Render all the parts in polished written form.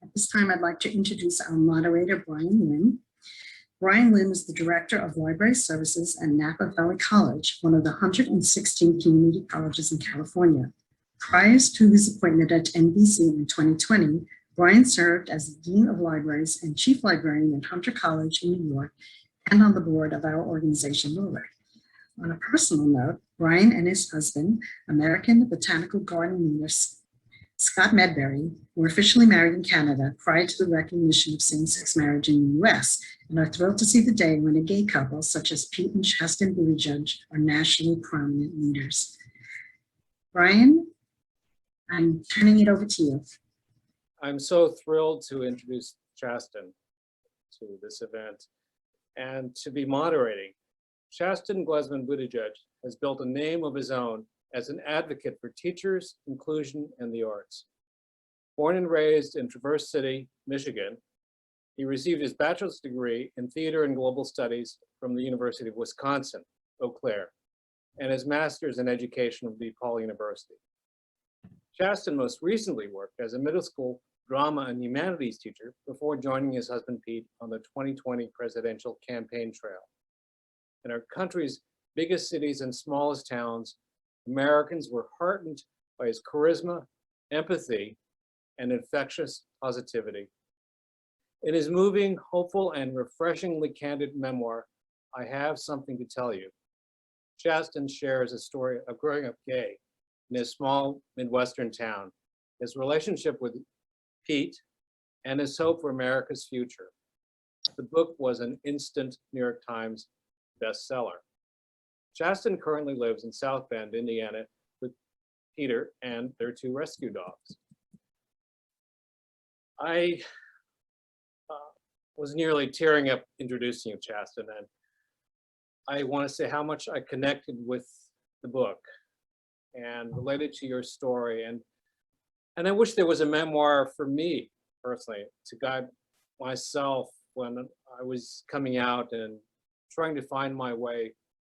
At this time, I'd like to introduce our moderator, Brian Lim. Brian Lim is the Director of Library Services at Napa Valley College, one of the 116 community colleges in California. Prior to his appointment at NVC in 2020, Brian served as the Dean of Libraries and Chief Librarian at Hunter College in New York and on the board of our organization, LILRC. On a personal note, Brian and his husband, American Botanical Garden leader Scott Medbury, were officially married in Canada prior to the recognition of same-sex marriage in the US, and are thrilled to see the day when a gay couple such as Pete and Chasten Buttigieg are nationally prominent leaders. Brian, I'm turning it over to you. I'm so thrilled to introduce Chasten to this event and to be moderating. Chasten Buttigieg has built a name of his own as an advocate for teachers, inclusion, and the arts. Born and raised in Traverse City, Michigan, he received his bachelor's degree in theater and global studies from the University of Wisconsin, Eau Claire, and his master's in education from DePaul University. Chasten most recently worked as a middle school drama and humanities teacher before joining his husband Pete on the 2020 presidential campaign trail. In our country's biggest cities and smallest towns, Americans were heartened by his charisma, empathy, and infectious positivity. In his moving, hopeful, and refreshingly candid memoir, I Have Something to Tell You, Chasten shares a story of growing up gay in his small Midwestern town, his relationship with Pete, and his hope for America's future. The book was an instant New York Times bestseller. Chasten currently lives in South Bend, Indiana, with Peter and their 2 rescue dogs. I was nearly tearing up introducing you, Chasten, and I want to say how much I connected with the book and related to your story. And I wish there was a memoir for me personally to guide myself when I was coming out and trying to find my way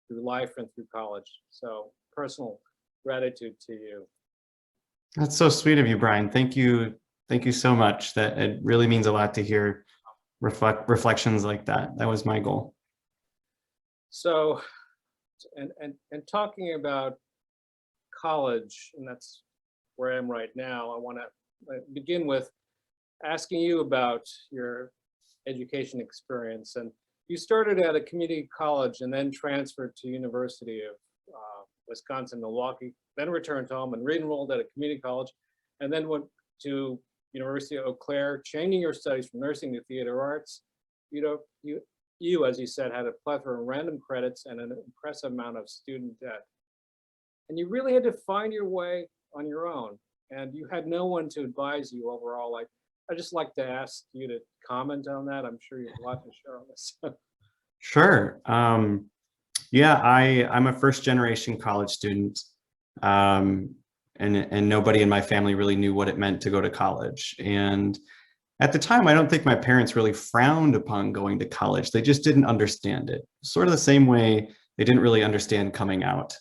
through life and through college. So personal gratitude to you. That's so sweet of you, Brian. Thank you. Thank you so much. That it really means a lot to hear reflections like that. That was my goal. So, and talking about college, and that's where I am right now, I want to begin with asking you about your education experience. And you started at a community college and then transferred to University of Wisconsin, Milwaukee, then returned home and re-enrolled at a community college, and then went to University of Eau Claire, changing your studies from nursing to theater arts. You, as you said, had a plethora of random credits and an impressive amount of student debt. And you really had to find your way on your own, and you had no one to advise you overall. I'd just like to ask you to comment on that. I'm sure you have a lot to share on this. Sure. Yeah, I'm a first-generation college student, and nobody in my family really knew what it meant to go to college. And at the time, I don't think my parents really frowned upon going to college. They just didn't understand it. Sort of the same way they didn't really understand coming out,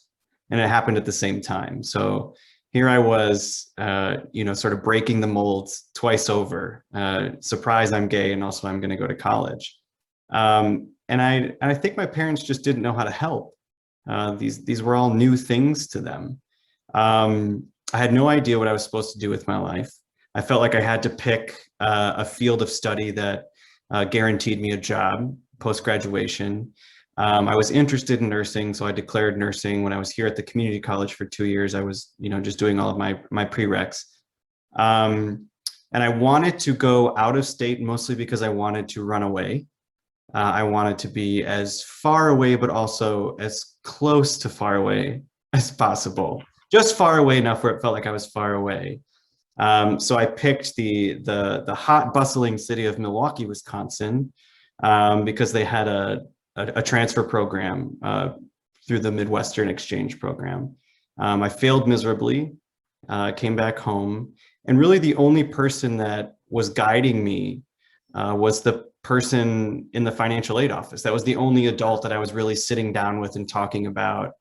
and it happened at the same time. So here I was, sort of breaking the molds twice over. Surprise, I'm gay, and also I'm going to go to college. And I think my parents just didn't know how to help. These were all new things to them. I had no idea what I was supposed to do with my life. I felt like I had to pick a field of study that guaranteed me a job post-graduation. I was interested in nursing, so I declared nursing. When I was here at the community college for 2 years, I was, just doing all of my prereqs. And I wanted to go out of state mostly because I wanted to run away. I wanted to be as far away, but also as close to far away as possible. Just far away enough where it felt like I was far away. So I picked the hot, bustling city of Milwaukee, Wisconsin, because they had a transfer program through the Midwestern Exchange program. I failed miserably, came back home, and really the only person that was guiding me was the person in the financial aid office. That was the only adult that I was really sitting down with and talking about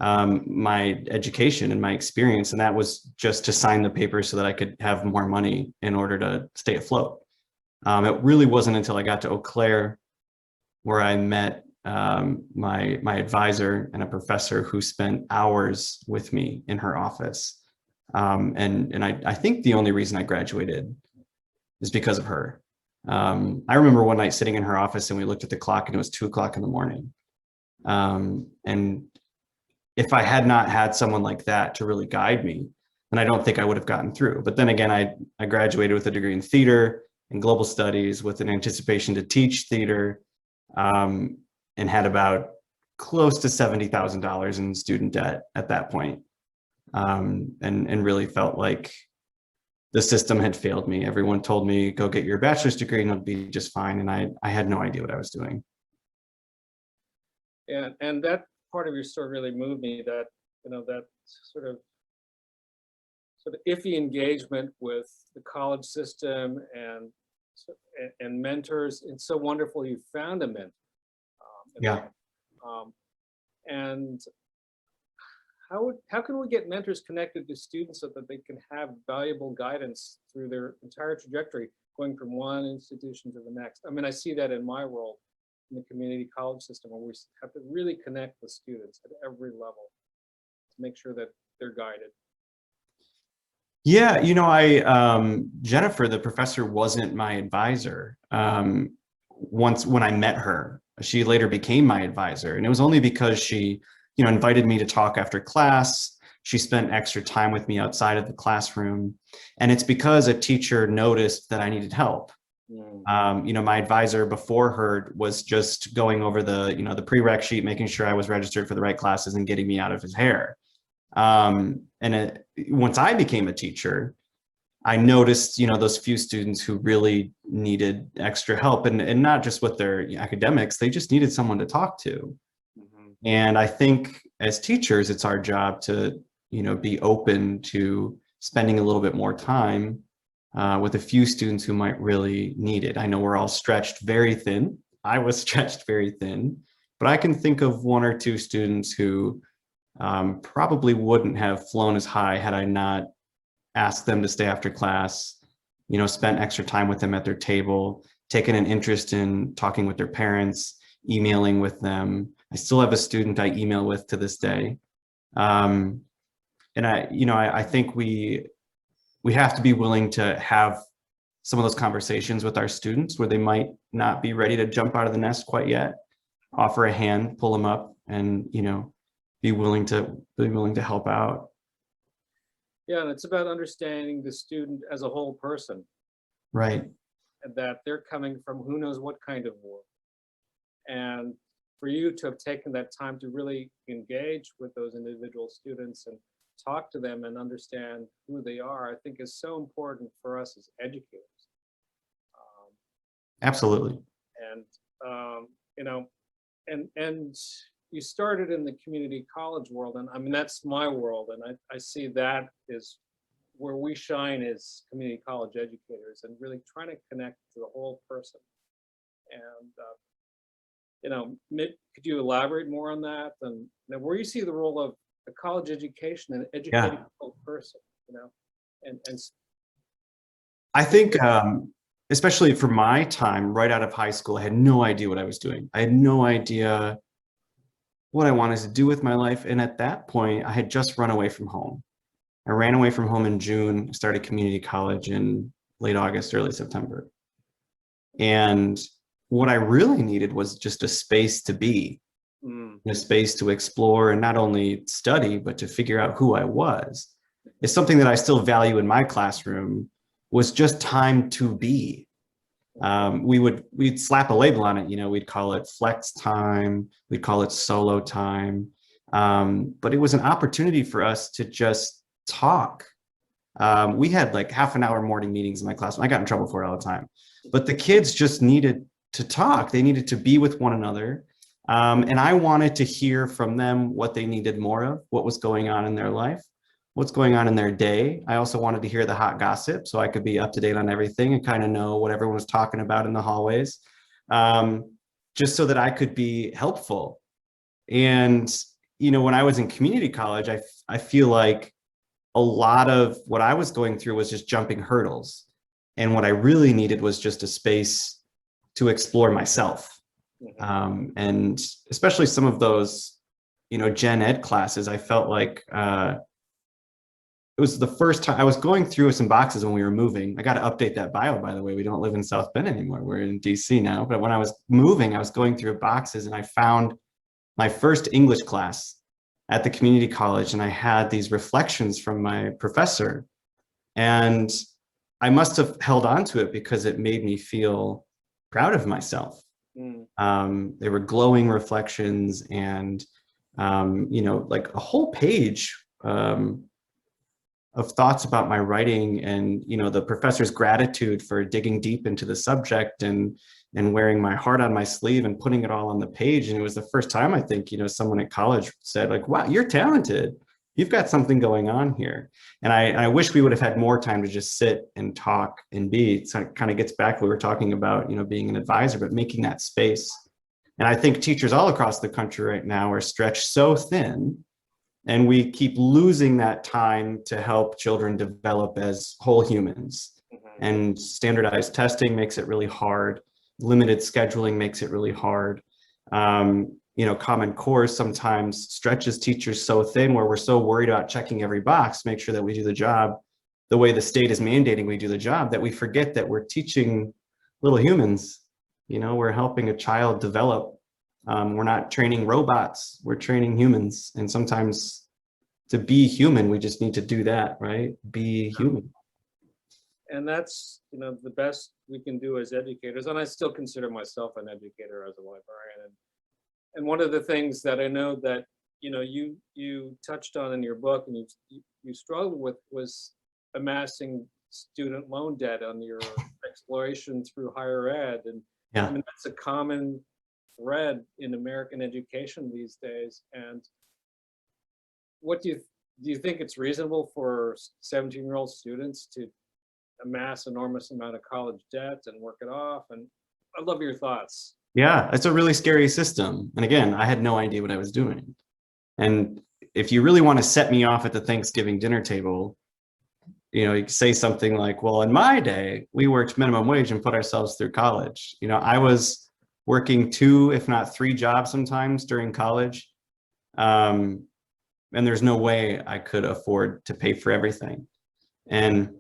my education and my experience. And that was just to sign the paper so that I could have more money in order to stay afloat. It really wasn't until I got to Eau Claire where I met my advisor and a professor who spent hours with me in her office. And I think the only reason I graduated is because of her. I remember one night sitting in her office and we looked at the clock and it was 2 o'clock in the morning. And if I had not had someone like that to really guide me, then I don't think I would have gotten through. But then again, I graduated with a degree in theater and global studies with an anticipation to teach theater, and had about close to $70,000 in student debt at that point. And really felt like the system had failed me. Everyone told me, go get your bachelor's degree and it'll be just fine. And I had no idea what I was doing. Yeah, and that part of your story really moved me, that, you know, that sort of iffy engagement with the college system and mentors. It's so wonderful you found a mentor. Yeah. And how can we get mentors connected to students so that they can have valuable guidance through their entire trajectory, going from one institution to the next? I mean, I see that in my role in the community college system, where we have to really connect with students at every level to make sure that they're guided. Yeah, you know, Jennifer, the professor, wasn't my advisor. Once when I met her, she later became my advisor, and it was only because she, you know, invited me to talk after class. She spent extra time with me outside of the classroom, and it's because a teacher noticed that I needed help. You know, my advisor before her was just going over the, you know, the prereq sheet, making sure I was registered for the right classes and getting me out of his hair. Once I became a teacher, I noticed, you know, those few students who really needed extra help, and not just with their academics, they just needed someone to talk to. And I think as teachers, it's our job to, you know, be open to spending a little bit more time with a few students who might really need it. I know we're all stretched very thin. I was stretched very thin, but I can think of 1 or 2 students who probably wouldn't have flown as high had I not asked them to stay after class, you know, spent extra time with them at their table, taken an interest in talking with their parents, emailing with them. I still have a student I email with to this day. And I think we have to be willing to have some of those conversations with our students where they might not be ready to jump out of the nest quite yet, offer a hand, pull them up, and, you know, be willing to help out. Yeah, and it's about understanding the student as a whole person. Right. And that they're coming from who knows what kind of world. And for you to have taken that time to really engage with those individual students and talk to them and understand who they are, I think is so important for us as educators. Absolutely. And, you know, and you started in the community college world, and I mean, that's my world, and I see that is where we shine as community college educators, and really trying to connect to the whole person. And, you know, could you elaborate more on that? And where you see the role of the college education and educating the whole person, you know, and I think, especially for my time right out of high school, I had no idea what I was doing. I had no idea what I wanted to do with my life. And at that point, I had just run away from home. I ran away from home in June, started community college in late August, early September. And what I really needed was just a space to be, a space to explore and not only study, but to figure out who I was. It's something that I still value in my classroom, was just time to be. We'd slap a label on it, you know, we'd call it flex time, we'd call it solo time. But it was an opportunity for us to just talk. We had like half an hour morning meetings in my class. I got in trouble for it all the time, but the kids just needed to talk. They needed to be with one another. And I wanted to hear from them what they needed more of, what was going on in their life, what's going on in their day. I also wanted to hear the hot gossip so I could be up to date on everything and kind of know what everyone was talking about in the hallways, just so that I could be helpful. And, you know, when I was in community college, I feel like a lot of what I was going through was just jumping hurdles. And what I really needed was just a space to explore myself. And especially some of those, you know, gen ed classes, I felt like it was the first time I was going through some boxes when we were moving. I got to update that bio, by the way. We don't live in South Bend anymore. We're in DC now. But when I was moving, I was going through boxes and I found my first English class at the community college. And I had these reflections from my professor. And I must have held on to it because it made me feel proud of myself. They were glowing reflections and, you know, like a whole page of thoughts about my writing and, you know, the professor's gratitude for digging deep into the subject and wearing my heart on my sleeve and putting it all on the page. And it was the first time I think, you know, someone at college said like, wow, you're talented. You've got something going on here. And I wish we would have had more time to just sit and talk and be. So it kind of gets back to what we were talking about, you know, being an advisor, but making that space. And I think teachers all across the country right now are stretched so thin, and we keep losing that time to help children develop as whole humans. And standardized testing makes it really hard. Limited scheduling makes it really hard. You know, Common Core sometimes stretches teachers so thin where we're so worried about checking every box, make sure that we do the job the way the state is mandating we do the job, that we forget that we're teaching little humans. You know, we're helping a child develop. We're not training robots, we're training humans. And sometimes to be human, we just need to do that, right? Be human. And that's, you know, the best we can do as educators. And I still consider myself an educator as a librarian. And one of the things that I know that, you know, you touched on in your book and you struggled with was amassing student loan debt on your exploration through higher ed. And yeah. I mean, that's a common thread in American education these days. And what do you think it's reasonable for 17-year-old students to amass enormous amount of college debt and work it off? And I'd love your thoughts. Yeah, it's a really scary system. And again, I had no idea what I was doing. And if you really want to set me off at the Thanksgiving dinner table, you know, you say something like, well, in my day, we worked minimum wage and put ourselves through college. You know, I was working 2, if not 3 jobs sometimes during college. And there's no way I could afford to pay for everything. And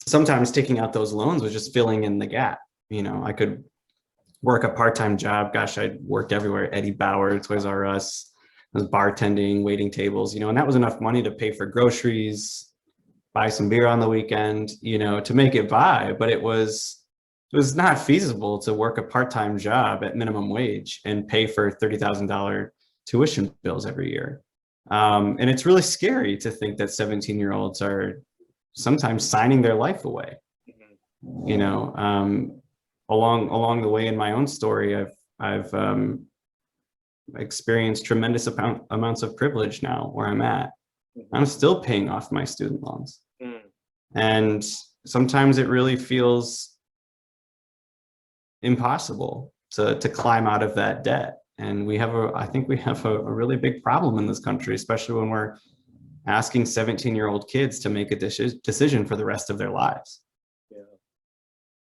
sometimes taking out those loans was just filling in the gap. You know, I could work a part-time job. Gosh, I worked everywhere. Eddie Bauer, Toys R Us, I was bartending, waiting tables, you know, and that was enough money to pay for groceries, buy some beer on the weekend, you know, to make it by. But it was not feasible to work a part-time job at minimum wage and pay for $30,000 tuition bills every year. And it's really scary to think that 17-year-olds are sometimes signing their life away. You know, along the way in my own story, I've experienced tremendous amounts of privilege now where I'm at. I'm still paying off my student loans. And sometimes it really feels impossible to climb out of that debt. And I think we have a really big problem in this country, especially when we're asking 17-year-old kids to make a decision for the rest of their lives. Yeah.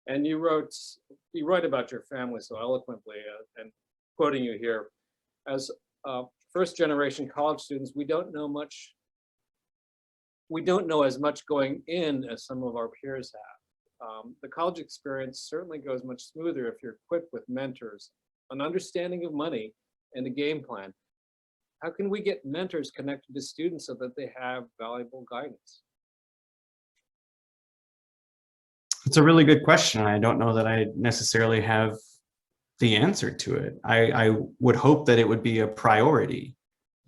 And you write about your family so eloquently, and quoting you here, as first-generation college students, we don't know as much going in as some of our peers have. The college experience certainly goes much smoother if you're equipped with mentors, an understanding of money, and a game plan. How can we get mentors connected to students so that they have valuable guidance? It's a really good question. I don't know that I necessarily have the answer to it. I would hope that it would be a priority.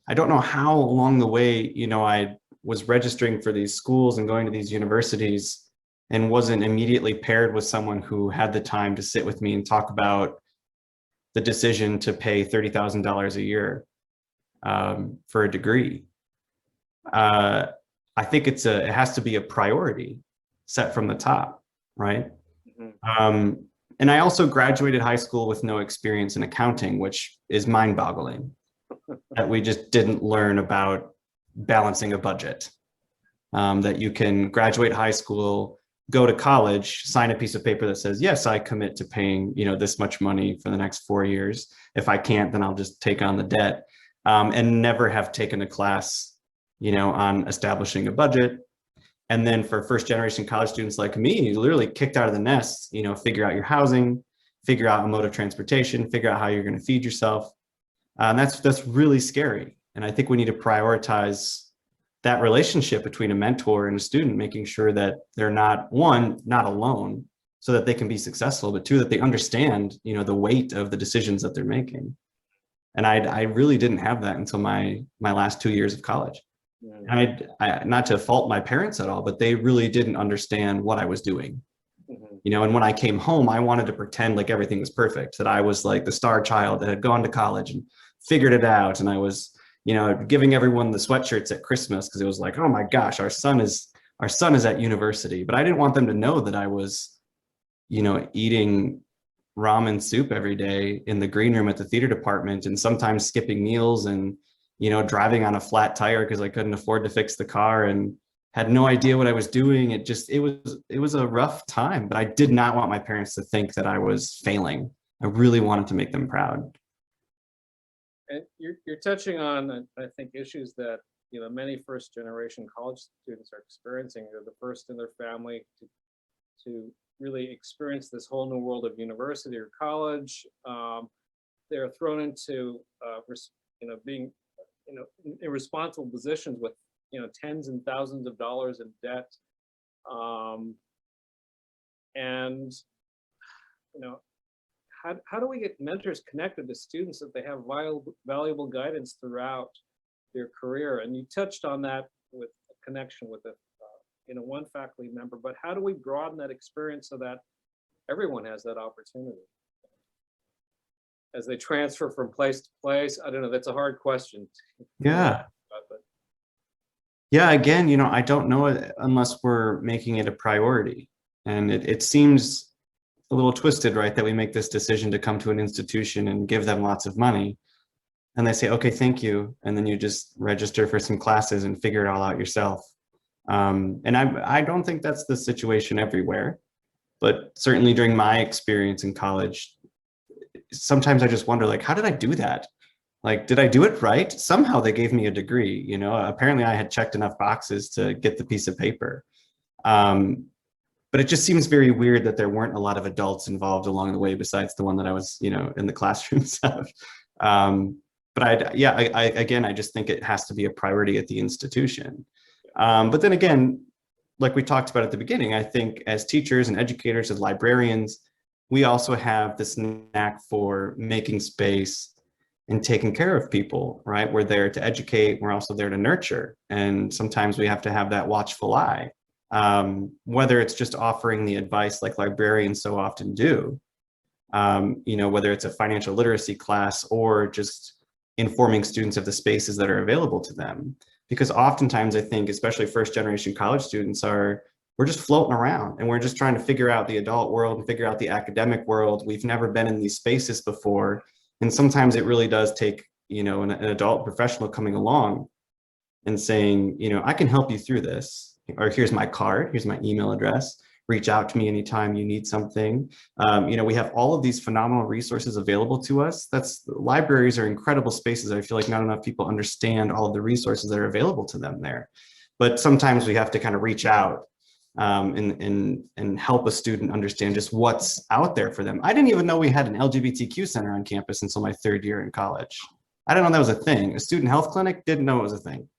I don't know how along the way, you know, I was registering for these schools and going to these universities and wasn't immediately paired with someone who had the time to sit with me and talk about the decision to pay $30,000 a year for a degree. I think it has to be a priority set from the top, right? And I also graduated high school with no experience in accounting, which is mind-boggling. that we just didn't learn about balancing a budget. That you can graduate high school, go to college, sign a piece of paper that says, yes, I commit to paying, this much money for the next 4 years. If I can't, then I'll just take on the debt, and never have taken a class, on establishing a budget. And then for first generation college students like me, you literally kicked out of the nest, figure out your housing, figure out a mode of transportation, figure out how you're going to feed yourself. And that's really scary. And I think we need to prioritize that relationship between a mentor and a student, making sure that they're not, one, not alone so that they can be successful, but two, that they understand, the weight of the decisions that they're making. And I really didn't have that until my last 2 years of college. And I not to fault my parents at all, but they really didn't understand what I was doing. And when I came home, I wanted to pretend like everything was perfect, that I was like the star child that had gone to college and figured it out. And I was, giving everyone the sweatshirts at Christmas because it was like, oh my gosh, our son is at university. But I didn't want them to know that I was, eating ramen soup every day in the green room at the theater department, and sometimes skipping meals, and driving on a flat tire because I couldn't afford to fix the car and had no idea what I was doing. It was a rough time, but I did not want my parents to think that I was failing. I really wanted to make them proud. And you're touching on, I think, issues that many first generation college students are experiencing. They're the first in their family to really experience this whole new world of university or college. They're thrown into being in irresponsible positions with tens and thousands of dollars in debt, and how do we get mentors connected to students that they have valuable guidance throughout their career? And you touched on that with a connection with one faculty member, but how do we broaden that experience so that everyone has that opportunity as they transfer from place to place? I don't know, that's a hard question. Yeah. Yeah, again, I don't know it unless we're making it a priority. And it seems a little twisted, right, that we make this decision to come to an institution and give them lots of money. And they say, okay, thank you. And then you just register for some classes and figure it all out yourself. And I don't think that's the situation everywhere. But certainly during my experience in college, sometimes I just wonder, like, how did I do that? Like, did I do it right? Somehow they gave me a degree, apparently I had checked enough boxes to get the piece of paper. But it just seems very weird that there weren't a lot of adults involved along the way besides the one that I was, in the classrooms of. But I just think it has to be a priority at the institution. But then again, like we talked about at the beginning, I think as teachers and educators and librarians, we also have this knack for making space and taking care of people, right? We're there to educate. We're also there to nurture. And sometimes we have to have that watchful eye, whether it's just offering the advice like librarians so often do, whether it's a financial literacy class or just informing students of the spaces that are available to them. Because oftentimes I think, especially first generation college students, we're just floating around and we're just trying to figure out the adult world and figure out the academic world. We've never been in these spaces before. And sometimes it really does take, an adult professional coming along and saying, I can help you through this, or here's my card, here's my email address, reach out to me anytime you need something. We have all of these phenomenal resources available to us. Libraries are incredible spaces. I feel like not enough people understand all of the resources that are available to them there. But sometimes we have to kind of reach out and help a student understand just what's out there for them. I didn't even know we had an LGBTQ center on campus until my third year in college. I didn't know that was a thing. A student health clinic, didn't know it was a thing.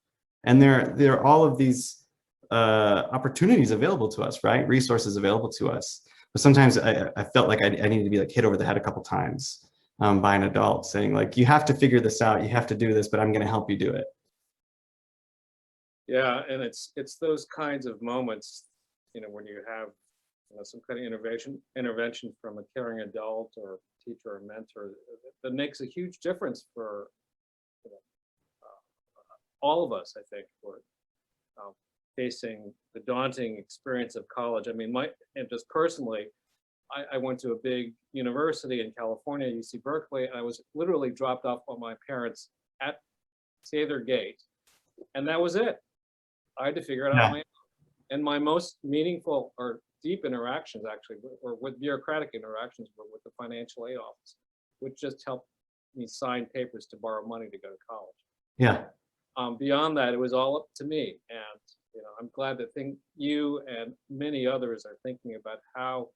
And there are all of these opportunities available to us, right? Resources available to us. But sometimes I felt like I needed to be like hit over the head a couple times by an adult saying like, you have to figure this out, you have to do this, but I'm going to help you do it. Yeah, and it's those kinds of moments, when you have some kind of intervention from a caring adult or teacher or mentor that makes a huge difference for all of us. I think for facing the daunting experience of college. I mean, and just personally, I went to a big university in California, UC Berkeley, and I was literally dropped off by my parents at say their gate, and that was it. I had to figure it out Yeah. on my own. And my most meaningful or deep interactions actually were with bureaucratic interactions were with the financial aid office, which just helped me sign papers to borrow money to go to college. Yeah. Beyond that, it was all up to me. And I'm glad that you and many others are thinking about how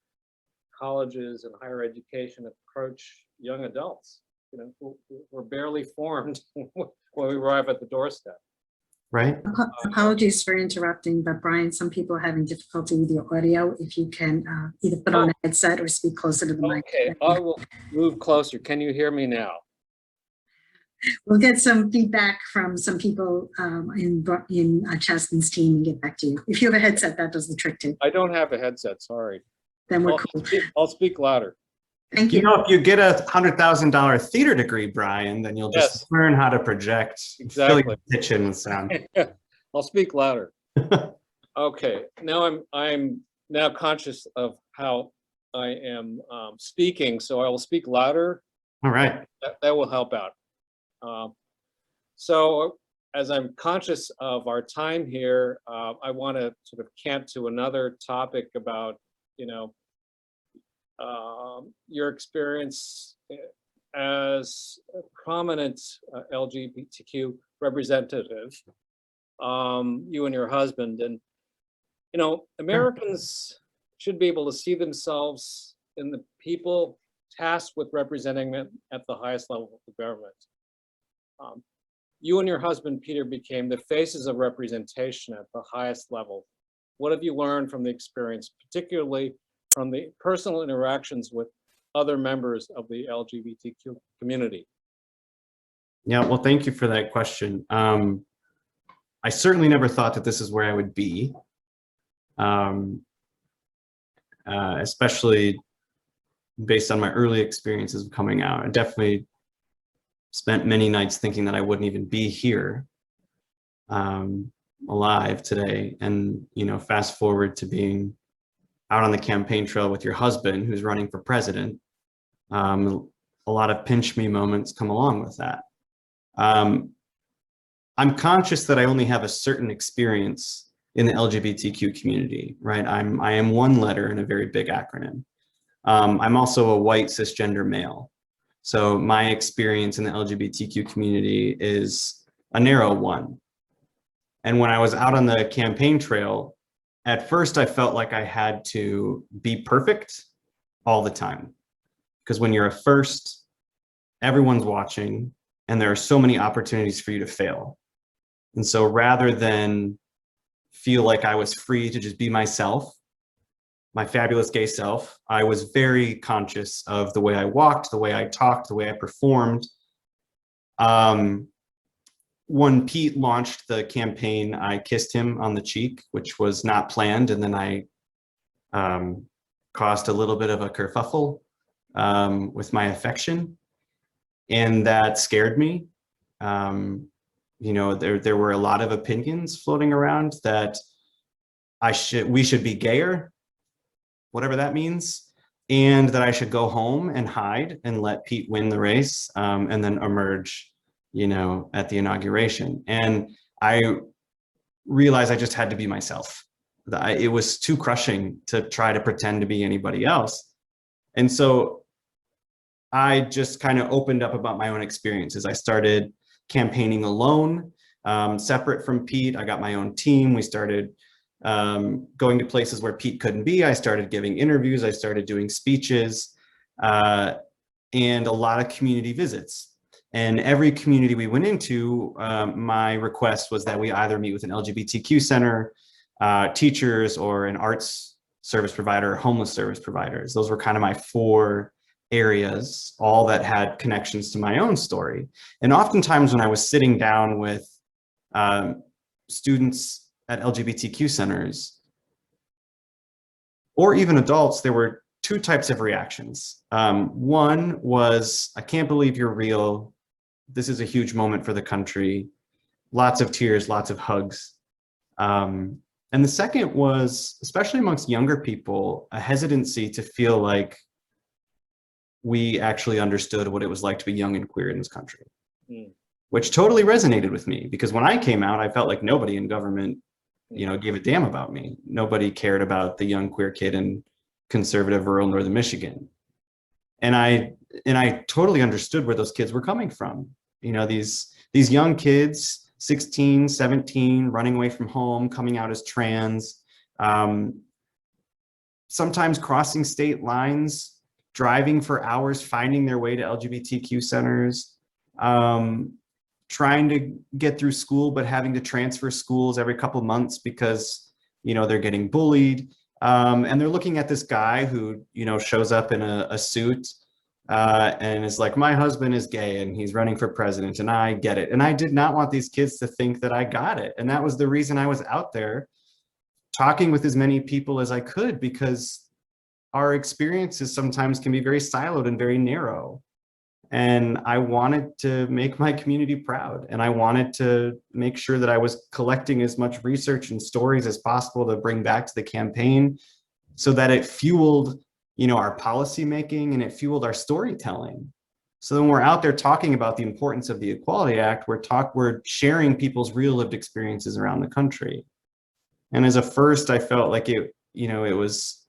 colleges and higher education approach young adults. We're barely formed when we arrive at the doorstep. Right. Apologies for interrupting, but Brian, some people are having difficulty with your audio. If you can either put on a headset or speak closer to the mic. Okay, I will move closer. Can you hear me now? We'll get some feedback from some people in Chasten's team and get back to you. If you have a headset, that does the trick too. I don't have a headset, sorry. Then we're cool. I'll speak louder. Thank You you. know, if you get a $100,000 theater degree, Brian, then you'll just learn how to project, Exactly. fill your kitchen with sound. I'll speak louder. Okay, now I'm now conscious of how I am speaking, so I will speak louder. All right. That will help out. So as I'm conscious of our time here, I want to sort of cant to another topic about, your experience as a prominent LGBTQ representative, you and your husband. And, Americans should be able to see themselves in the people tasked with representing them at the highest level of the government. You and your husband, Peter, became the faces of representation at the highest level. What have you learned from the experience, particularly from the personal interactions with other members of the LGBTQ community? Yeah, well, thank you for that question. I certainly never thought that this is where I would be, especially based on my early experiences of coming out. I definitely spent many nights thinking that I wouldn't even be here alive today. And, fast forward to being out on the campaign trail with your husband who's running for president. A lot of pinch me moments come along with that. I'm conscious that I only have a certain experience in the LGBTQ community, right? I am one letter in a very big acronym. I'm also a white cisgender male. So my experience in the LGBTQ community is a narrow one. And when I was out on the campaign trail, at first I felt like I had to be perfect all the time. Because when you're a first, everyone's watching and there are so many opportunities for you to fail. And so rather than feel like I was free to just be myself, my fabulous gay self, I was very conscious of the way I walked, the way I talked, the way I performed. When Pete launched the campaign, I kissed him on the cheek, which was not planned. And then I caused a little bit of a kerfuffle with my affection. And that scared me. There were a lot of opinions floating around that we should be gayer, whatever that means, and that I should go home and hide and let Pete win the race and then emerge, at the inauguration. And I realized I just had to be myself. It was too crushing to try to pretend to be anybody else. And so I just kind of opened up about my own experiences. I started campaigning alone, separate from Pete. I got my own team. We started going to places where Pete couldn't be. I started giving interviews. I started doing speeches and a lot of community visits. And every community we went into, my request was that we either meet with an LGBTQ center, teachers, or an arts service provider, homeless service providers. Those were kind of my 4 areas, all that had connections to my own story. And oftentimes when I was sitting down with students at LGBTQ centers, or even adults, there were 2 types of reactions. One was, I can't believe you're real. This is a huge moment for the country. Lots of tears, lots of hugs. And the second was, especially amongst younger people, a hesitancy to feel like we actually understood what it was like to be young and queer in this country. which totally resonated with me because when I came out, I felt like nobody in government, gave a damn about me. Nobody cared about the young queer kid in conservative rural northern Michigan. And I totally understood where those kids were coming from. These young kids, 16, 17, running away from home, coming out as trans, sometimes crossing state lines, driving for hours, finding their way to LGBTQ centers, trying to get through school, but having to transfer schools every couple months because, they're getting bullied. And they're looking at this guy who, shows up in a suit and is like, my husband is gay and he's running for president and I get it. And I did not want these kids to think that I got it. And that was the reason I was out there talking with as many people as I could, because our experiences sometimes can be very siloed and very narrow. And I wanted to make my community proud. And I wanted to make sure that I was collecting as much research and stories as possible to bring back to the campaign so that it fueled, our policy making and it fueled our storytelling. So then we're out there talking about the importance of the Equality Act, we're sharing people's real lived experiences around the country. And as a first, I felt like it was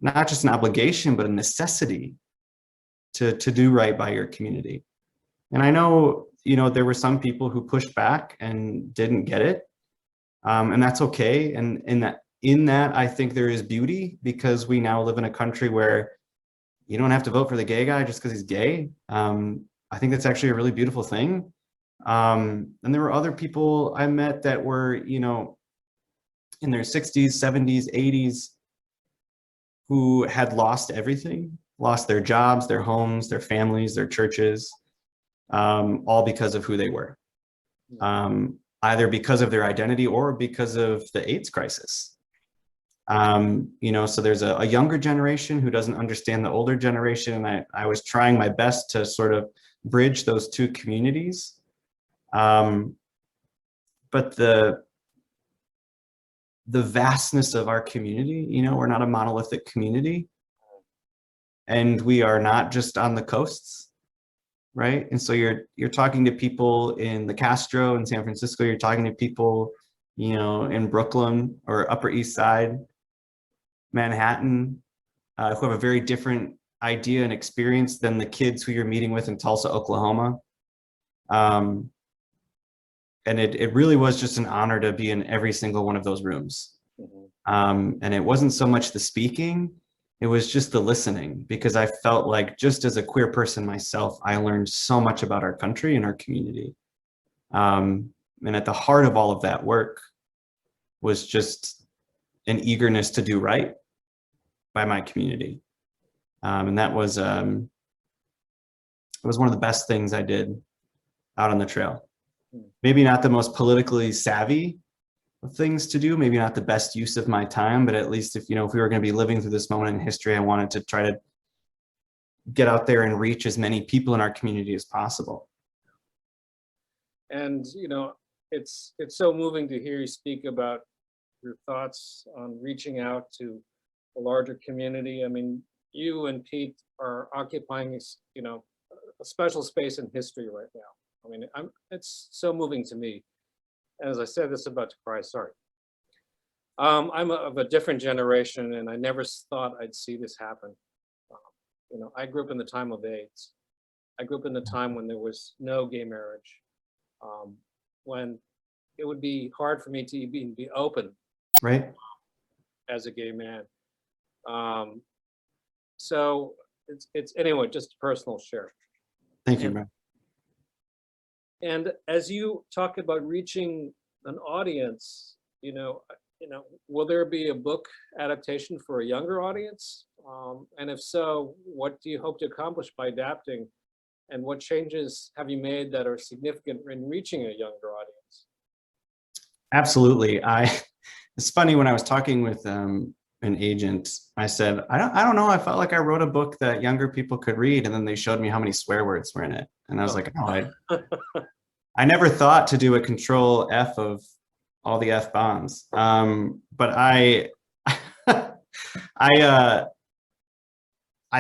not just an obligation, but a necessity to do right by your community. And I know, there were some people who pushed back and didn't get it. And that's okay. And in that, I think there is beauty because we now live in a country where you don't have to vote for the gay guy just because he's gay. I think that's actually a really beautiful thing. And there were other people I met that were, in their 60s, 70s, 80s, who had lost everything, lost their jobs, their homes, their families, their churches, all because of who they were, either because of their identity or because of the AIDS crisis. So there's a younger generation who doesn't understand the older generation. And I was trying my best to sort of bridge those two communities. But the vastness of our community, we're not a monolithic community. And we are not just on the coasts, right? And so you're talking to people in the Castro in San Francisco, you're talking to people, in Brooklyn or Upper East Side, Manhattan, who have a very different idea and experience than the kids who you're meeting with in Tulsa, Oklahoma. And it really was just an honor to be in every single one of those rooms. And it wasn't so much the speaking, it was just the listening, because I felt like just as a queer person myself, I learned so much about our country and our community. And at the heart of all of that work was just an eagerness to do right by my community. And that was, it was one of the best things I did out on the trail. Maybe not the most politically savvy of things to do, maybe not the best use of my time, but at least if we were going to be living through this moment in history, I wanted to try to get out there and reach as many people in our community as possible. And, it's so moving to hear you speak about your thoughts on reaching out to a larger community. I mean, you and Pete are occupying, a special space in history right now. I mean, it's so moving to me. As I said, this about to cry, sorry. I'm of a different generation and I never thought I'd see this happen. I grew up in the time of AIDS. I grew up in the time when there was no gay marriage, when it would be hard for me to even be open, right, as a gay man. So it's anyway, just a personal share. Thank you, man. And as you talk about reaching an audience, will there be a book adaptation for a younger audience? And if so, what do you hope to accomplish by adapting? And what changes have you made that are significant in reaching a younger audience? Absolutely. It's funny, when I was talking with an agent, I said, I don't know, I felt like I wrote a book that younger people could read, and then they showed me how many swear words were in it. And I was like, oh, I never thought to do a control F of all the F bombs. But I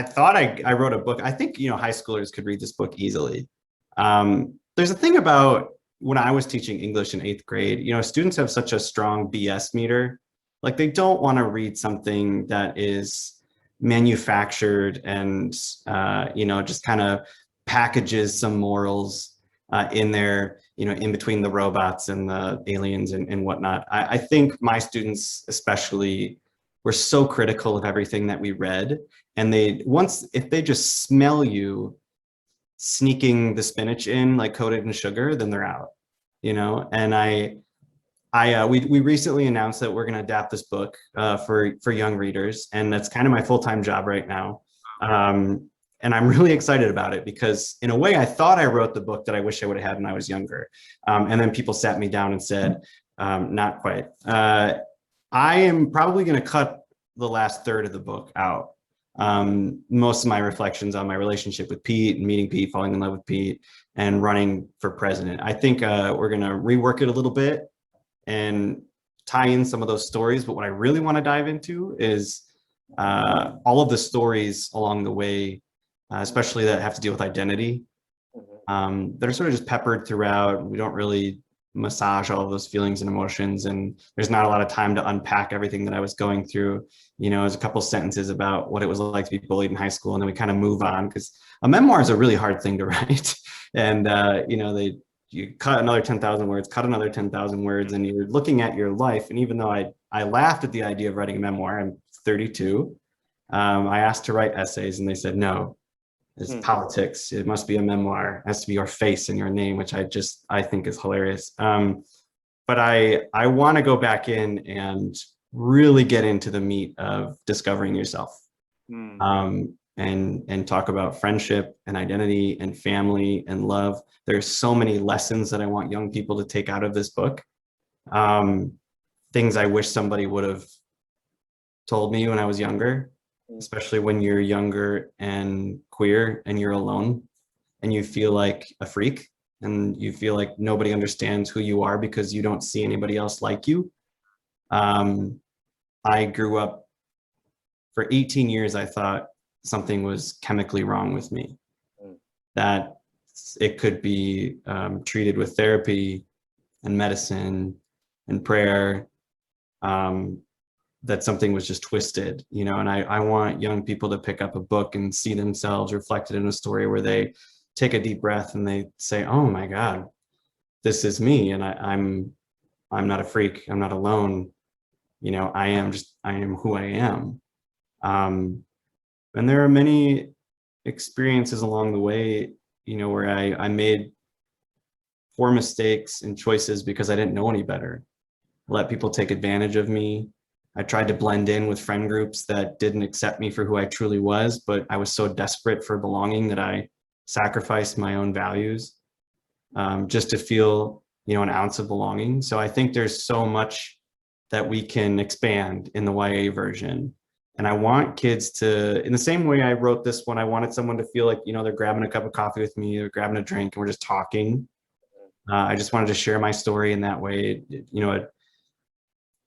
thought I wrote a book. I think, high schoolers could read this book easily. there's a thing about when I was teaching English in 8th grade, you know, students have such a strong BS meter. Like they don't want to read something that is manufactured and, you know, just kind of packages some morals in there, you know, in between the robots and the aliens and whatnot. I think my students especially were so critical of everything that we read. And if they just smell you sneaking the spinach in like coated in sugar, then they're out, you know. And we recently announced that we're going to adapt this book for young readers, and that's kind of my full-time job right now. And I'm really excited about it because in a way I thought I wrote the book that I wish I would have had when I was younger. And then people sat me down and said, not quite. I am probably going to cut the last third of the book out. Most of my reflections on my relationship with Pete and meeting Pete, falling in love with Pete, and running for president. I think we're going to rework it a little bit and tie in some of those stories. But what I really want to dive into is all of the stories along the way, especially that have to deal with identity, that are sort of just peppered throughout. We don't really massage all of those feelings and emotions, and there's not a lot of time to unpack everything that I was going through. You know, there's a couple sentences about what it was like to be bullied in high school, and then we kind of move on because a memoir is a really hard thing to write. And you know, you cut another 10,000 words, cut another 10,000 words, and you're looking at your life. And even though I laughed at the idea of writing a memoir, I'm 32, I asked to write essays, and they said no. It's politics. It must be a memoir. It has to be your face and your name, which I think is hilarious. But I want to go back in and really get into the meat of discovering yourself, and talk about friendship and identity and family and love. There's so many lessons that I want young people to take out of this book. Things I wish somebody would have told me when I was younger, especially when you're younger and queer and you're alone and you feel like a freak and you feel like nobody understands who you are because you don't see anybody else like you. I grew up for 18 years. I thought something was chemically wrong with me, that it could be treated with therapy and medicine and prayer, that something was just twisted, you know. And I want young people to pick up a book and see themselves reflected in a story where they take a deep breath and they say, oh my God, this is me. And I'm not a freak. I'm not alone. You know, I am who I am. And there are many experiences along the way, you know, where I made poor mistakes and choices because I didn't know any better. I let people take advantage of me. I tried to blend in with friend groups that didn't accept me for who I truly was, but I was so desperate for belonging that I sacrificed my own values just to feel, you know, an ounce of belonging. So I think there's so much that we can expand in the YA version. And I want kids to, in the same way I wrote this one, I wanted someone to feel like, you know, they're grabbing a cup of coffee with me, or grabbing a drink, and we're just talking. I just wanted to share my story in that way, you know, a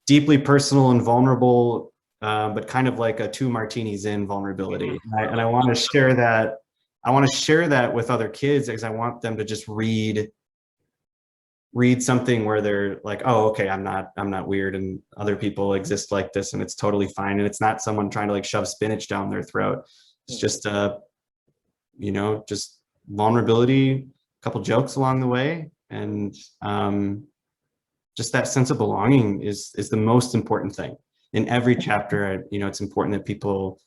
deeply personal and vulnerable, but kind of like a 2 martinis in vulnerability. And I want to share that. I want to share that with other kids because I want them to just read something where they're like, oh, okay, I'm not weird, and other people exist like this, and it's totally fine. And it's not someone trying to like shove spinach down their throat. It's just you know, just vulnerability, a couple jokes along the way, and just that sense of belonging is the most important thing. In every chapter, you know, it's important that people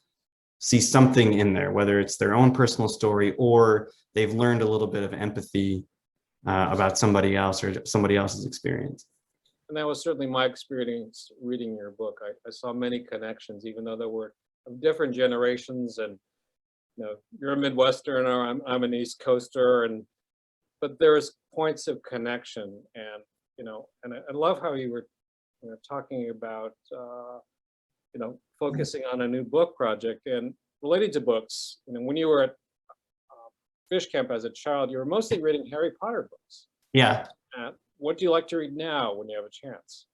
see something in there, whether it's their own personal story or they've learned a little bit of empathy about somebody else or somebody else's experience. And that was certainly my experience reading your book. I saw many connections, even though there were of different generations. And you know, you're a Midwesterner, I'm an East Coaster, but there's points of connection. And you know, and I love how you were, you know, talking about you know, focusing on a new book project. And related to books, you know, when you were at Fish Camp as a child, you were mostly reading Harry Potter books. Yeah. What do you like to read now when you have a chance?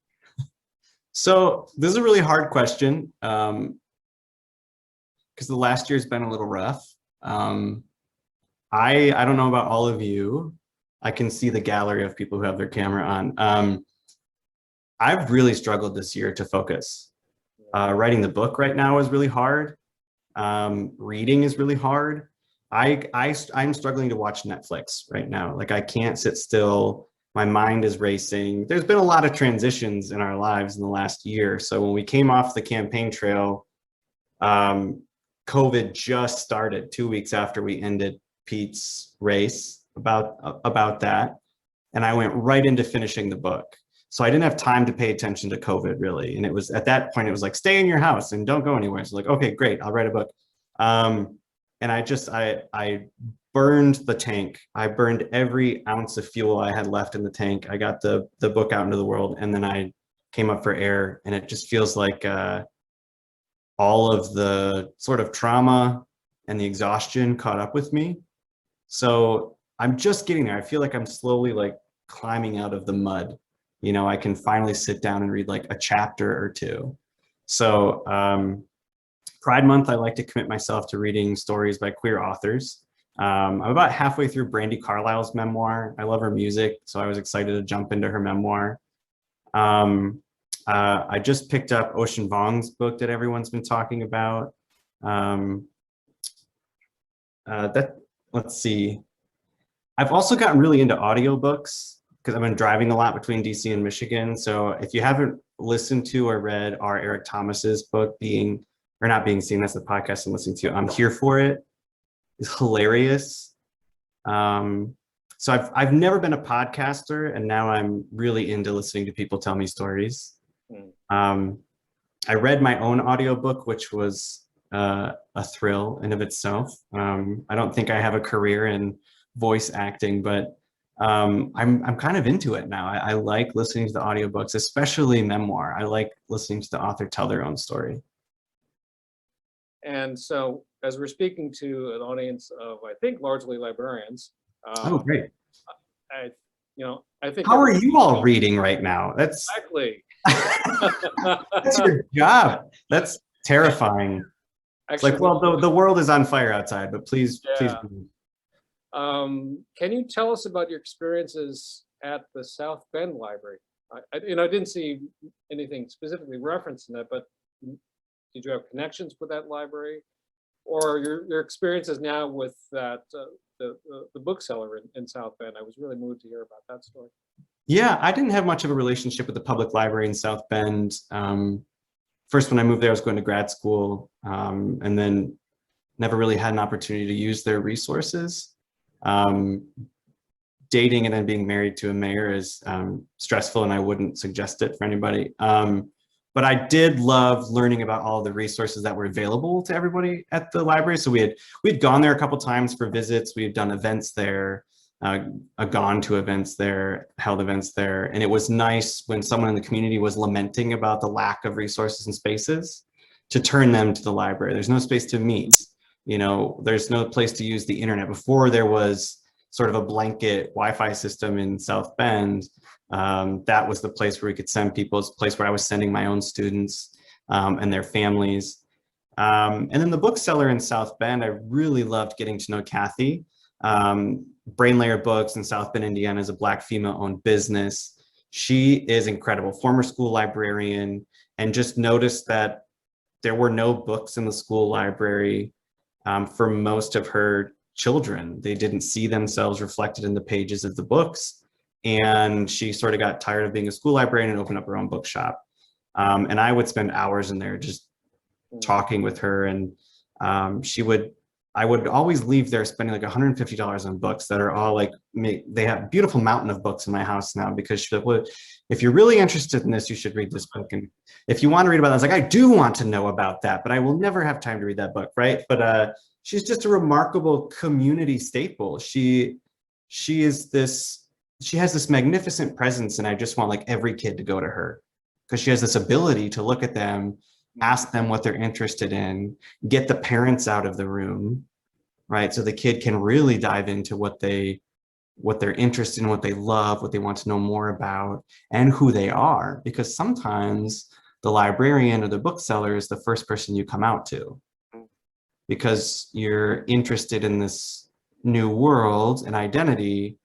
So this is a really hard question because the last year's been a little rough. I don't know about all of you, I can see the gallery of people who have their camera on. I've really struggled this year to focus. Writing the book right now is really hard. Reading is really hard. I'm struggling to watch Netflix right now. Like I can't sit still. My mind is racing. There's been a lot of transitions in our lives in the last year. So when we came off the campaign trail, COVID just started 2 weeks after we ended Pete's race about that. And I went right into finishing the book. So I didn't have time to pay attention to COVID really. And it was at that point, it was like, stay in your house and don't go anywhere. So like, okay, great, I'll write a book. And I burned the tank. I burned every ounce of fuel I had left in the tank. I got the book out into the world, and then I came up for air, and it just feels like all of the sort of trauma and the exhaustion caught up with me. So I'm just getting there. I feel like I'm slowly like climbing out of the mud. You know, I can finally sit down and read like a chapter or two. So Pride Month, I like to commit myself to reading stories by queer authors. I'm about halfway through Brandi Carlile's memoir. I love her music, so I was excited to jump into her memoir. I just picked up Ocean Vuong's book that everyone's been talking about. Let's see. I've also gotten really into audiobooks because I've been driving a lot between DC and Michigan. So if you haven't listened to or read our Eric Thomas's book, Not Being Seen, that's the podcast I'm listening to, I'm Here For It. It's hilarious. So I've never been a podcaster, and now I'm really into listening to people tell me stories. I read my own audiobook, which was a thrill in of itself. I don't think I have a career in voice acting, but I'm kind of into it now. I like listening to the audiobooks, especially memoir. I like listening to the author tell their own story. And so, as we're speaking to an audience of, I think, largely librarians. Oh, great! I think. How are you all reading right now? That's exactly. That's your job. That's terrifying. Actually, it's like, well, the world is on fire outside, but please. Can you tell us about your experiences at the South Bend Library? I didn't see anything specifically referenced in that, but did you have connections with that library, or your experiences now with that the bookseller in South Bend? I was really moved to hear about that story. Yeah, I didn't have much of a relationship with the public library in South Bend. First, when I moved there, I was going to grad school, and then never really had an opportunity to use their resources. Dating and then being married to a mayor is stressful, and I wouldn't suggest it for anybody. But I did love learning about all the resources that were available to everybody at the library. So we'd gone there a couple times for visits. We had done events there, gone to events there, held events there. And it was nice when someone in the community was lamenting about the lack of resources and spaces to turn them to the library. There's no space to meet. You know, there's no place to use the internet. Before there was sort of a blanket Wi-Fi system in South Bend, that was the place where we could send people. It's a place where I was sending my own students and their families. And then the bookseller in South Bend, I really loved getting to know Kathy. Brain Layer Books in South Bend, Indiana is a Black female-owned business. She is incredible, former school librarian, and just noticed that there were no books in the school library for most of her children. They didn't see themselves reflected in the pages of the books. And she sort of got tired of being a school librarian and opened up her own bookshop. And I would spend hours in there just talking with her. And I would always leave there spending like $150 on books that are all like, they have a beautiful mountain of books in my house now, because she's like, well, if you're really interested in this, you should read this book. And if you want to read about it, I was like, I do want to know about that, but I will never have time to read that book, right? But she's just a remarkable community staple. She has this magnificent presence, and I just want like every kid to go to her, because she has this ability to look at them, ask them what they're interested in, get the parents out of the room, right? So the kid can really dive into what they're interested in, what they love, what they want to know more about, and who they are. Because sometimes the librarian or the bookseller is the first person you come out to, because you're interested in this new world and identity,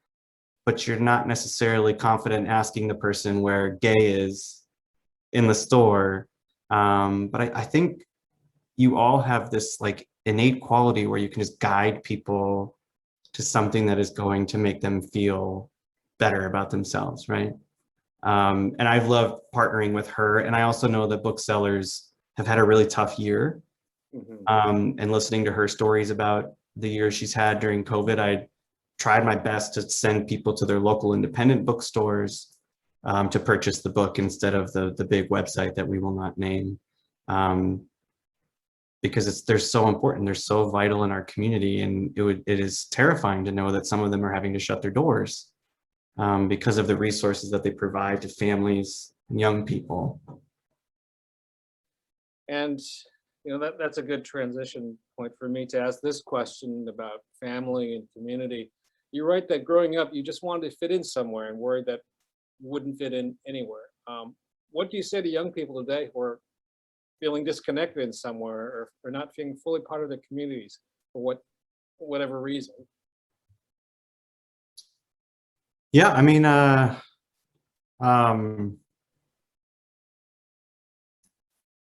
but you're not necessarily confident asking the person where gay is in the store. But I think you all have this like innate quality where you can just guide people to something that is going to make them feel better about themselves, right? And I've loved partnering with her. And I also know that booksellers have had a really tough year. And listening to her stories about the year she's had during COVID, I tried my best to send people to their local independent bookstores to purchase the book instead of the big website that we will not name. Because they're so important, they're so vital in our community, and it is terrifying to know that some of them are having to shut their doors because of the resources that they provide to families and young people. And that's a good transition point for me to ask this question about family and community. You're right that growing up, you just wanted to fit in somewhere and worried that you wouldn't fit in anywhere. What do you say to young people today who are feeling disconnected in somewhere or not feeling fully part of their communities for whatever reason? Yeah, I mean, I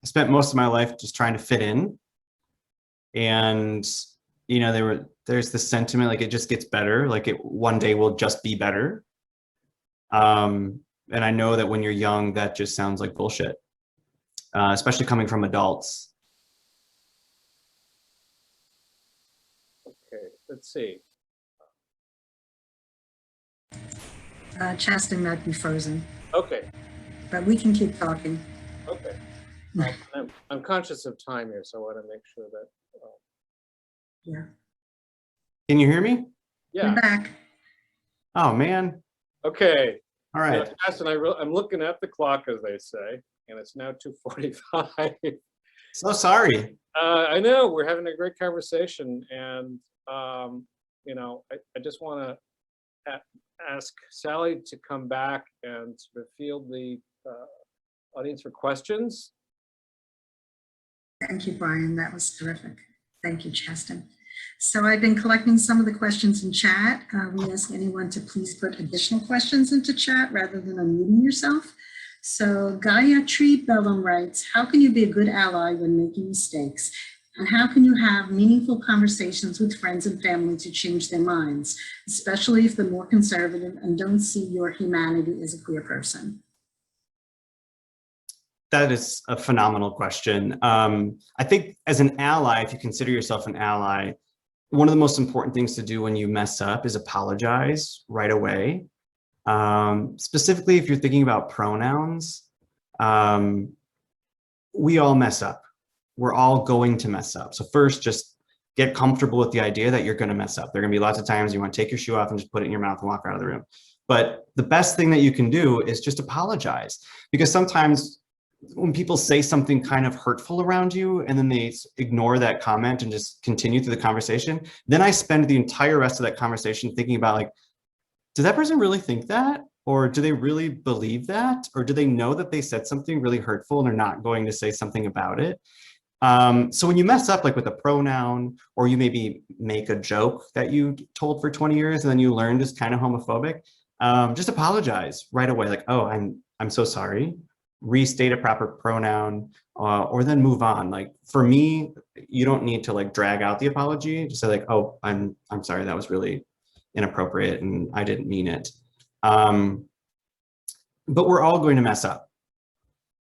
spent most of my life just trying to fit in, and there's this sentiment like it just gets better, like it one day will just be better. And I know that when you're young, that just sounds like bullshit, especially coming from adults. Okay, let's see. Chasten might be frozen, Okay, but we can keep talking. okay. I'm conscious of time here, so I want to make sure that. Yeah, Can you hear me? Yeah. we're back. Oh man. Okay. All right. Chasten, I'm looking at the clock, as they say, and it's now 2:45. So sorry. I know we're having a great conversation, and I just want to ask Sally to come back and sort of field the audience for questions. Thank you, Brian. That was terrific. Thank you, Chasten. So I've been collecting some of the questions in chat. We ask anyone to please put additional questions into chat rather than unmuting yourself. So Gayatri Bellum writes, how can you be a good ally when making mistakes? And how can you have meaningful conversations with friends and family to change their minds, especially if they're more conservative and don't see your humanity as a queer person? That is a phenomenal question. I think as an ally, if you consider yourself an ally, one of the most important things to do when you mess up is apologize right away. Specifically, if you're thinking about pronouns, we all mess up. We're all going to mess up. So first, just get comfortable with the idea that you're going to mess up. There are going to be lots of times you want to take your shoe off and just put it in your mouth and walk out of the room. But the best thing that you can do is just apologize, because sometimes when people say something kind of hurtful around you and then they ignore that comment and just continue through the conversation, then I spend the entire rest of that conversation thinking about, like, does that person really think that? Or do they really believe that? Or do they know that they said something really hurtful and they're not going to say something about it? So when you mess up, like with a pronoun, or you maybe make a joke that you told for 20 years and then you learned is kind of homophobic, just apologize right away. Like, oh, I'm so sorry. Restate a proper pronoun, or then move on. Like for me, you don't need to like drag out the apology. Just say like, oh, I'm sorry, that was really inappropriate and I didn't mean it. But we're all going to mess up.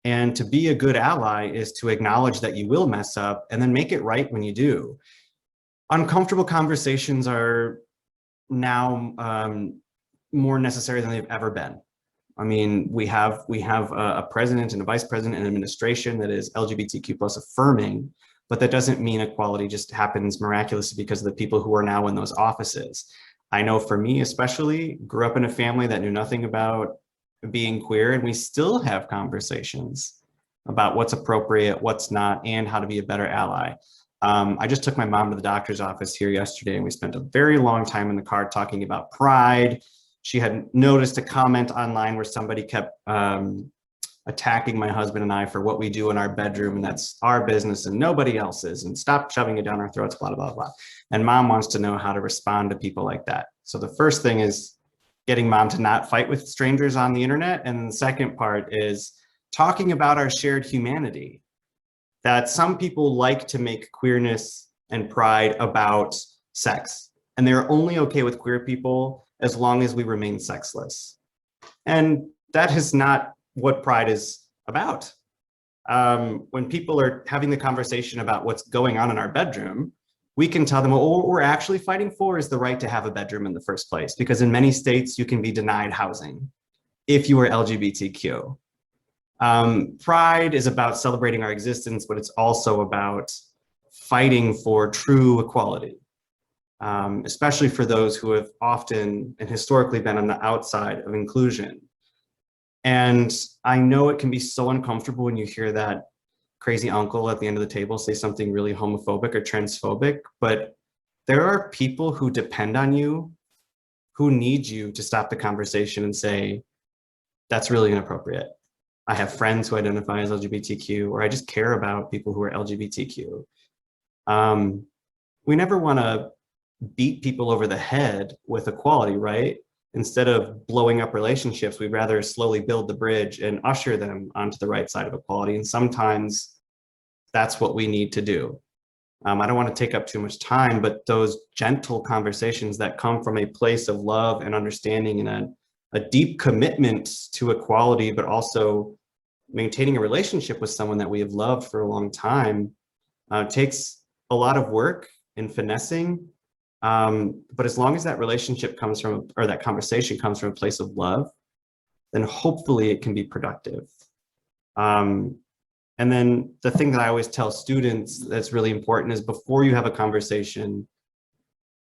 And to be a good ally is to acknowledge that you will mess up and then make it right when you do. Uncomfortable conversations are now more necessary than they've ever been. I mean, we have a president and a vice president and an administration that is LGBTQ plus affirming, but that doesn't mean equality just happens miraculously because of the people who are now in those offices. I know for me especially, grew up in a family that knew nothing about being queer, and we still have conversations about what's appropriate, what's not, and how to be a better ally. I just took my mom to the doctor's office here yesterday, and we spent a very long time in the car talking about pride. She had noticed a comment online where somebody kept attacking my husband and I for what we do in our bedroom, and that's our business and nobody else's, and stop shoving it down our throats, blah, blah, blah. And mom wants to know how to respond to people like that. So the first thing is getting mom to not fight with strangers on the internet. And the second part is talking about our shared humanity, that some people like to make queerness and pride about sex, and they're only okay with queer people as long as we remain sexless. And that is not what pride is about. When people are having the conversation about what's going on in our bedroom, we can tell them, well, what we're actually fighting for is the right to have a bedroom in the first place, because in many states you can be denied housing if you are LGBTQ. Pride is about celebrating our existence, but it's also about fighting for true equality, especially for those who have often and historically been on the outside of inclusion. And I know it can be so uncomfortable when you hear that crazy uncle at the end of the table say something really homophobic or transphobic, but there are people who depend on you, who need you to stop the conversation and say, that's really inappropriate. I have friends who identify as LGBTQ, or I just care about people who are LGBTQ. We never want to beat people over the head with equality, right? Instead of blowing up relationships, we'd rather slowly build the bridge and usher them onto the right side of equality. And sometimes that's what we need to do. I don't want to take up too much time, but those gentle conversations that come from a place of love and understanding and a deep commitment to equality, but also maintaining a relationship with someone that we have loved for a long time, takes a lot of work and finessing. But as long as that relationship comes from, or that conversation comes from a place of love, then hopefully it can be productive. And then the thing that I always tell students that's really important is, before you have a conversation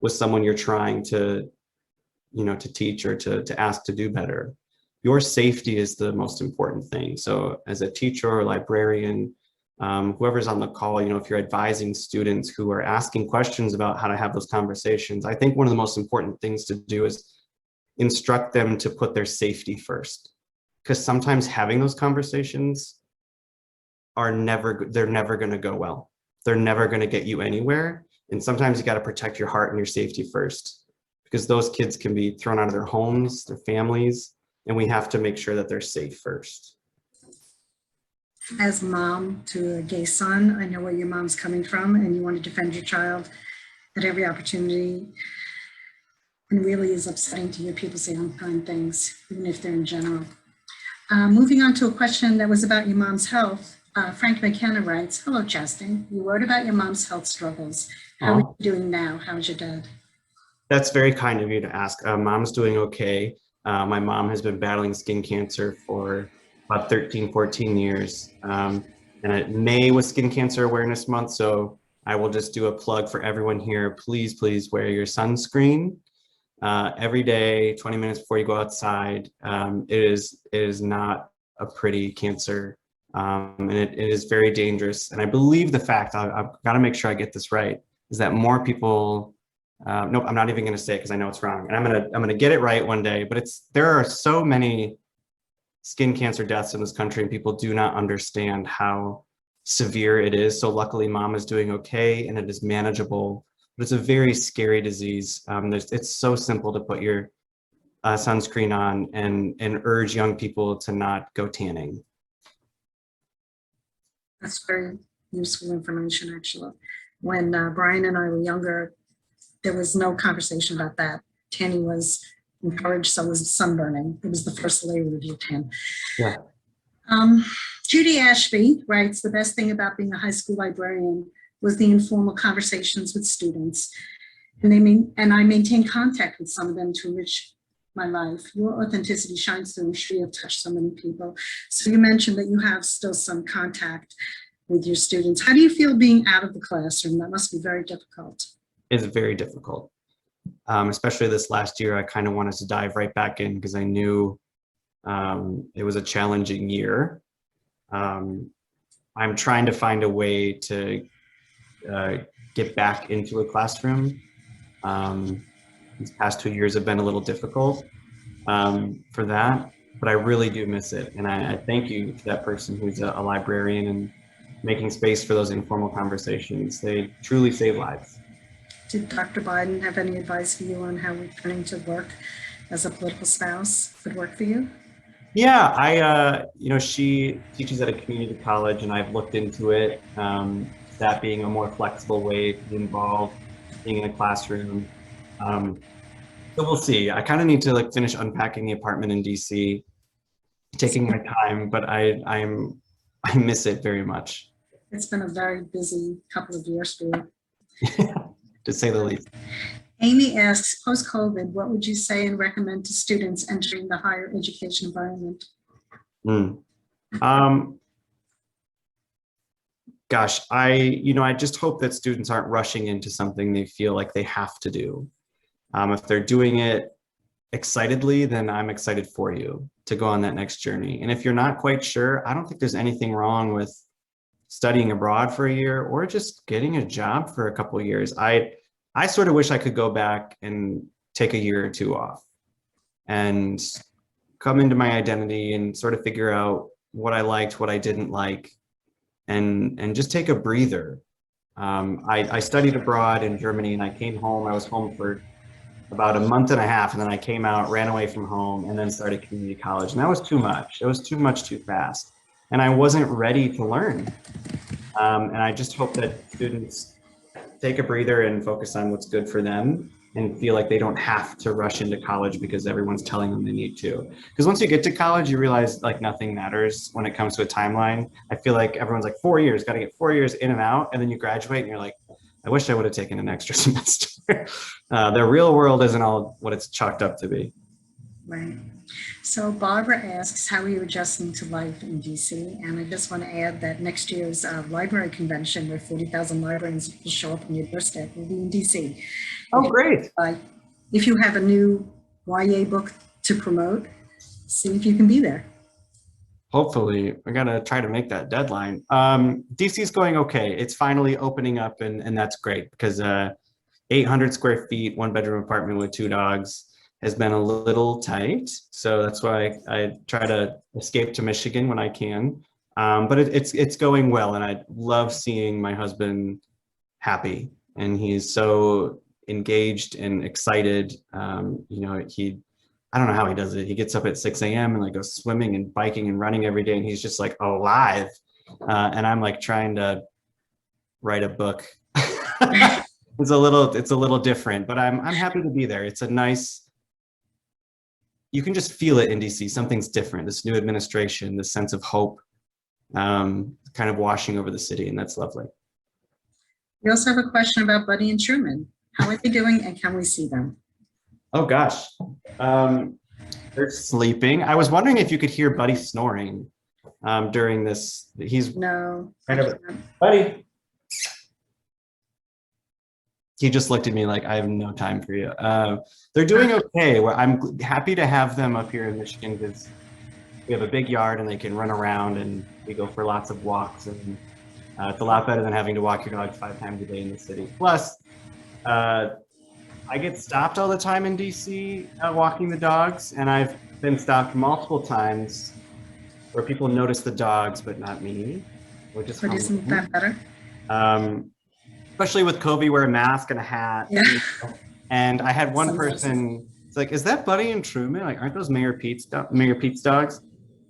with someone you're trying to, to teach or to ask to do better, your safety is the most important thing. So as a teacher or librarian, whoever's on the call, if you're advising students who are asking questions about how to have those conversations, I think one of the most important things to do is instruct them to put their safety first. Because sometimes having those conversations they're never going to go well. They're never going to get you anywhere. And sometimes you got to protect your heart and your safety first, because those kids can be thrown out of their homes, their families, and we have to make sure that they're safe first. As mom to a gay son, I know where your mom's coming from, and you want to defend your child at every opportunity. And it really is upsetting to hear people say unkind things, even if they're in general. Moving on to a question that was about your mom's health. Frank McKenna writes, hello, Chasten. You wrote about your mom's health struggles. How are you doing now? How's your dad? That's very kind of you to ask. Mom's doing okay. My mom has been battling skin cancer for about 13, 14 years. And May was Skin Cancer Awareness Month, so I will just do a plug for everyone here. Please, please wear your sunscreen every day, 20 minutes before you go outside. It is not a pretty cancer, and it is very dangerous. And I believe the fact, I've got to make sure I get this right, is that more people, nope, I'm not even going to say it because I know it's wrong. And I'm gonna get it right one day, but there are so many skin cancer deaths in this country, and people do not understand how severe it is. So luckily mom is doing okay and it is manageable, but it's a very scary disease. It's so simple to put your sunscreen on and urge young people to not go tanning. That's very useful information, actually. When Brian and I were younger, there was no conversation about that. Tanning was encouraged, so was sunburning. It was the first layer of your tan. Yeah. Judy Ashby writes, the best thing about being a high school librarian was the informal conversations with students. And I maintain contact with some of them to enrich my life. Your authenticity shines through. I'm sure you have touched so many people. So you mentioned that you have still some contact with your students. How do you feel being out of the classroom? That must be very difficult. It's very difficult. Especially this last year, I kind of wanted to dive right back in because I knew it was a challenging year. I'm trying to find a way to get back into a classroom. These past 2 years have been a little difficult for that, but I really do miss it. And I thank you to that person who's a librarian and making space for those informal conversations. They truly save lives. Did Dr. Biden have any advice for you on how returning to work as a political spouse would work for you? Yeah, she teaches at a community college and I've looked into it. That being a more flexible way to be involved, being in a classroom. So we'll see. I kind of need to like finish unpacking the apartment in DC, taking my time, but I miss it very much, It's been a very busy couple of years for you. to say the least. Amy asks, post-COVID, what would you say and recommend to students entering the higher education environment? Gosh, I just hope that students aren't rushing into something they feel like they have to do. If they're doing it excitedly, then I'm excited for you to go on that next journey. And if you're not quite sure, I don't think there's anything wrong with studying abroad for a year or just getting a job for a couple of years. I sort of wish I could go back and take a year or two off and come into my identity and sort of figure out what I liked, what I didn't like, and just take a breather. I studied abroad in Germany and I came home. I was home for about a month and a half, and then I came out, ran away from home, and then started community college. And that was too much. It was too much too fast. And I wasn't ready to learn. And I just hope that students take a breather and focus on what's good for them and feel like they don't have to rush into college because everyone's telling them they need to. Because once you get to college, you realize like nothing matters when it comes to a timeline. I feel like everyone's like 4 years, got to get 4 years in and out. And then you graduate and you're like, I wish I would have taken an extra semester. The real world isn't all what it's chalked up to be. Right. So Barbara asks, how are you adjusting to life in DC? And I just want to add that next year's library convention where 40,000 librarians will show up on your doorstep will be in DC. Oh, great. If you have a new YA book to promote, see if you can be there. Hopefully, we're gonna try to make that deadline. DC's going okay. It's finally opening up, and that's great because 800 square feet, 1-bedroom apartment with 2 dogs has been a little tight. So that's why I try to escape to Michigan when I can. But it's going well, and I love seeing my husband happy, and he's so engaged and excited. I don't know how he does it. He gets up at 6 a.m. and like goes swimming and biking and running every day. And he's just like alive. And I'm like trying to write a book. It's a little different, but I'm happy to be there. It's a nice, you can just feel it in DC. Something's different. This new administration, this sense of hope, kind of washing over the city. And that's lovely. We also have a question about Buddy and Truman. How are they doing and can we see them? Oh gosh, they're sleeping. I was wondering if you could hear Buddy snoring during this. He's no, kind of Buddy. He just looked at me like I have no time for you. They're doing okay. Well, I'm happy to have them up here in Michigan because we have a big yard and they can run around and we go for lots of walks, and it's a lot better than having to walk your dog 5 times a day in the city. Plus, I get stopped all the time in DC walking the dogs, and I've been stopped multiple times where people notice the dogs but not me, which is but isn't that better? Especially with COVID, wear a mask and a hat. Yeah. And I had one person, it's like, is that Buddy and Truman? Like, aren't those Mayor Pete's dogs?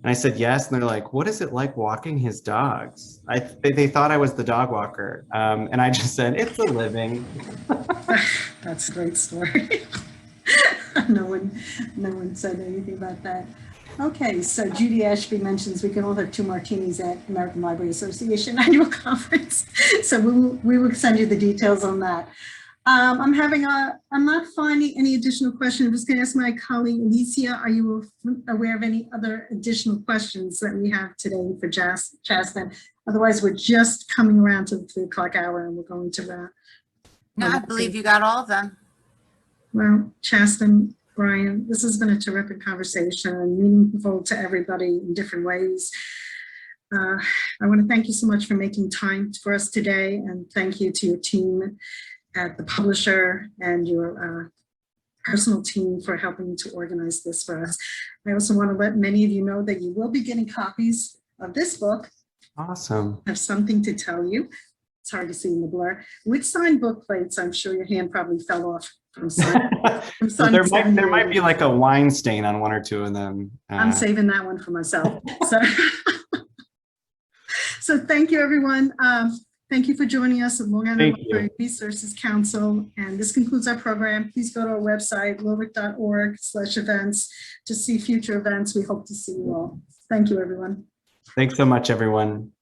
And I said yes, and they're like, what is it like walking his dogs? They thought I was the dog walker, and I just said, it's a living. That's a great story. No one said anything about that. Okay, so Judy Ashby mentions we can all have 2 martinis at American Library Association annual conference. So we will send you the details on that. I'm not finding any additional questions. I'm just going to ask my colleague Alicia, are you aware of any other additional questions that we have today for Chasten? Otherwise, we're just coming around to the 3 o'clock hour and we're going to wrap. No, I believe you got all of them. Well, Chasten, Brian, this has been a terrific conversation and meaningful to everybody in different ways. I want to thank you so much for making time for us today, and thank you to your team at the publisher and your personal team for helping to organize this for us. I also want to let many of you know that you will be getting copies of this book. Awesome. I have something to tell you. It's hard to see in the blur. With signed book plates, I'm sure your hand probably fell off from signing. So there might be like a wine stain on one or two of them. I'm saving that one for myself. So thank you, everyone. Thank you for joining us at Long Island Library Resources Council. And this concludes our program. Please go to our website, lilrc.org/events to see future events. We hope to see you all. Thank you, everyone. Thanks so much, everyone.